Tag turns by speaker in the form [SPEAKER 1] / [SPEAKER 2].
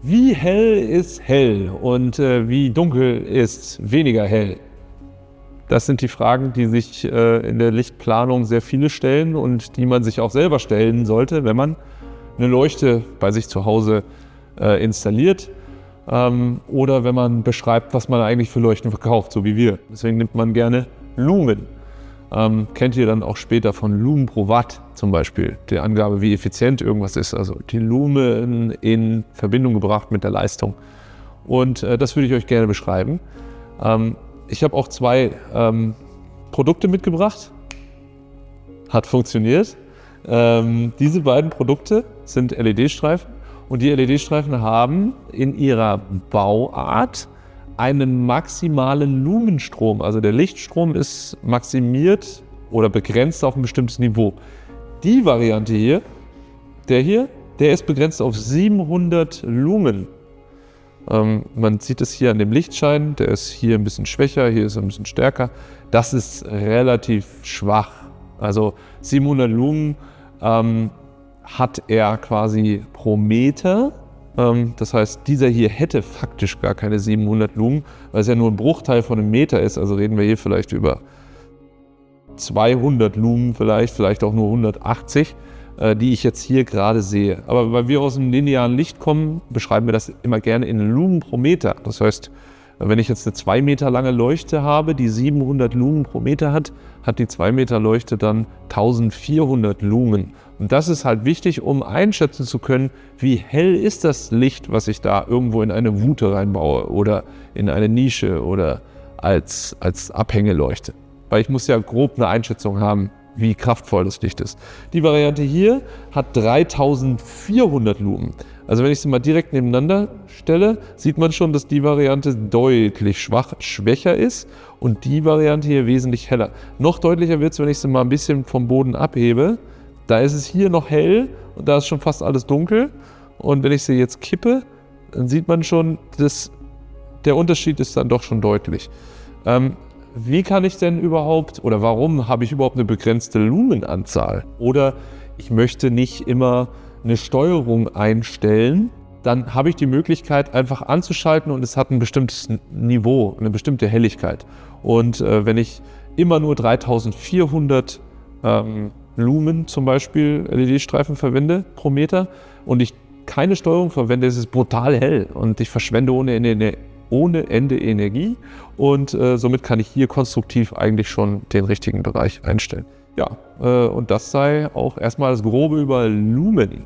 [SPEAKER 1] Wie hell ist hell und wie dunkel ist weniger hell? Das sind die Fragen, die sich in der Lichtplanung sehr viele stellen und die man sich auch selber stellen sollte, wenn man eine Leuchte bei sich zu Hause installiert oder wenn man beschreibt, was man eigentlich für Leuchten verkauft, so wie wir. Deswegen nimmt man gerne Lumen. Kennt ihr dann auch später von Lumen pro Watt zum Beispiel, die Angabe, wie effizient irgendwas ist, also die Lumen in Verbindung gebracht mit der Leistung. Und das würde ich euch gerne beschreiben. Ich habe auch zwei Produkte mitgebracht, hat funktioniert. Diese beiden Produkte sind LED-Streifen und die LED-Streifen haben in ihrer Bauart einen maximalen Lumenstrom, also der Lichtstrom ist maximiert oder begrenzt auf ein bestimmtes Niveau. Die Variante hier, der ist begrenzt auf 700 Lumen. Man sieht es hier an dem Lichtschein, der ist hier ein bisschen schwächer, hier ist er ein bisschen stärker. Das ist relativ schwach. Also 700 Lumen hat er quasi pro Meter. Das heißt, dieser hier hätte faktisch gar keine 700 Lumen, weil es ja nur ein Bruchteil von einem Meter ist. Also reden wir hier vielleicht über 200 Lumen vielleicht auch nur 180, die ich jetzt hier gerade sehe. Aber weil wir aus dem linearen Licht kommen, beschreiben wir das immer gerne in Lumen pro Meter. Das heißt, wenn ich jetzt eine 2 Meter lange Leuchte habe, die 700 Lumen pro Meter hat, hat die 2 Meter Leuchte dann 1400 Lumen. Und das ist halt wichtig, um einschätzen zu können, wie hell ist das Licht, was ich da irgendwo in eine Voute reinbaue oder in eine Nische oder als Abhängeleuchte. Weil ich muss ja grob eine Einschätzung haben, wie kraftvoll das Licht ist. Die Variante hier hat 3400 Lumen. Also wenn ich sie mal direkt nebeneinander stelle, sieht man schon, dass die Variante deutlich schwächer ist und die Variante hier wesentlich heller. Noch deutlicher wird es, wenn ich sie mal ein bisschen vom Boden abhebe. Da ist es hier noch hell und da ist schon fast alles dunkel. Und wenn ich sie jetzt kippe, dann sieht man schon, dass der Unterschied ist dann doch schon deutlich. Wie kann ich denn überhaupt oder warum habe ich überhaupt eine begrenzte Lumenanzahl? Oder ich möchte nicht immer eine Steuerung einstellen, dann habe ich die Möglichkeit einfach anzuschalten und es hat ein bestimmtes Niveau, eine bestimmte Helligkeit. Und wenn ich immer nur 3400 Lumen zum Beispiel LED-Streifen verwende pro Meter und ich keine Steuerung verwende, ist es brutal hell und ich verschwende ohne Ende Energie und somit kann ich hier konstruktiv eigentlich schon den richtigen Bereich einstellen. Ja, und das sei auch erstmal das Grobe über Lumen.